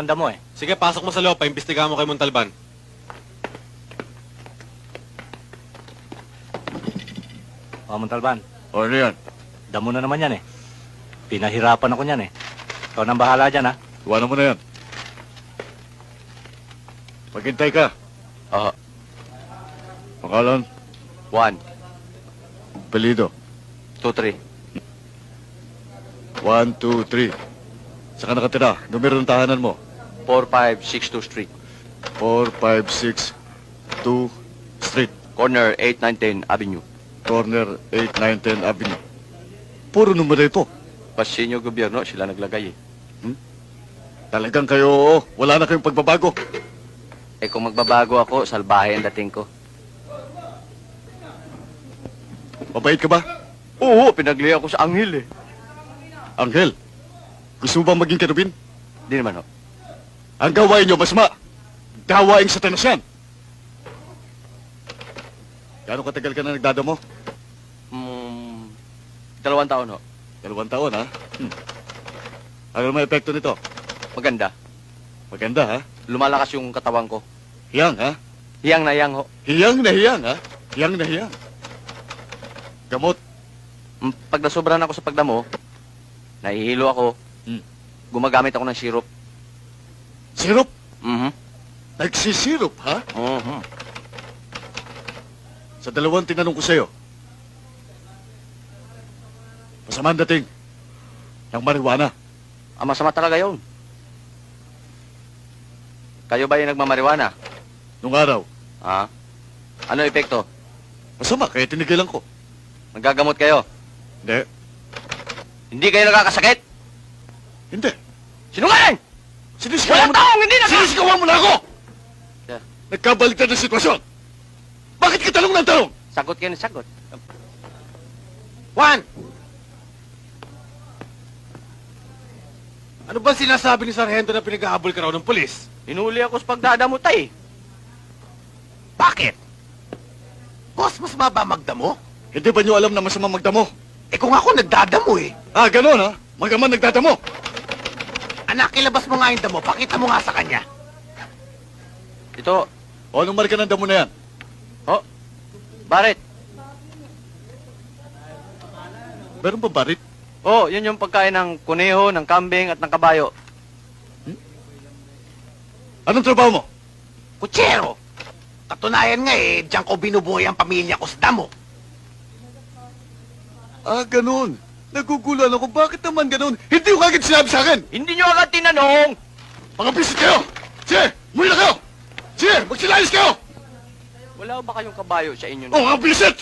Tanda mo eh. Sige, pasok mo sa loob. Paimbestigahan mo kay Montalban. Montalban, O, ano yan? damo na naman yan eh. Pinahirapan ako niyan eh. Ikaw nang bahala dyan ha. Iwanan mo na yan. Maghintay ka. Oo. Pangalan, 1, apelido. 2, 3. 1, 2, 3. Saan ka nakatira? Numero ng tahanan mo. 4562 Street. 4562 Street. Corner 8910 Avenue. Corner 8910 Avenue. Puro numero ito. Pasinyo gobyerno, sila naglagay eh. Talagang kayo, oo. Wala na kayong pagbabago. Eh kung magbabago ako, salbahe ang dating ko. Mabait ka ba? Oo, pinagli ako sa anghel eh. Anghel, gusto mo bang maging kerubin? Di naman ho. Ang gawain nyo, masama. Gawaing satanas yan. Gano'ng katagal ka na nagdadamo? 2 taon ho. 2 taon, ha? Ano naman epekto nito? Maganda. Maganda, ha? Lumalakas yung katawan ko. Hiyang, ha? Hiyang na hiyang ho. Hiyang na hiyang, ha? Hiyang na hiyang. Gamot. Pag nasobran ako sa pagdamo, nahihilo ako, gumagamit ako ng syrup. Sirup? Mhm. Nagsisirup, ha? Mhm. Sa 2 tinanong ko sa'yo. Masama ang dating ng marijuana. Ang masama talaga yun. Kayo ba yung nagmamariwana? Nung araw, Ha? Ano epekto? masama, kaya tinigilan ko. Nagagamot kayo? Hindi. Hindi kayo nakakasakit? Hindi. Sinungaling! Sinisigawan Walang mo na! taong hindi naka... Sinisigawan mo na ako! Yeah. Nagkabaliktad ng sitwasyon. Bakit ka tanong ng tanong? Sagot kayo ng sagot. 1! Ano ba sinasabi ni Sargento na pinag-aabol ka raw ng pulis? Hinuli ako sa pagdadamutay. Bakit? Boss, mas maba magdamo? Hindi ba niyo alam na masama magdamo? Eh kung ako nagdadamo eh. Ah, gano'n ha? Magaman nagdadamo. Anak, ilabas mo nga yung damo. Pakita mo nga sa kanya. Ito, O, anong marka ng damo na yan? oh, Baret. Meron ba barit? Oh, yun yung pagkain ng kuneho, ng kambing at ng kabayo. Anong trabaho mo? Kutsero. Katunayan nga eh, diyan ko binubuhay ang pamilya ko sa damo. Ah, gano'n. Nagugulan ako. Bakit naman gano'n? Hindi ko agad sinabi sa akin. Hindi nyo agad tinanong! Mga bisit kayo! Sige, muli na kayo! Sige, magsilayas kayo! Wala ba kayong kabayo sa inyo? Oh, mga bisit!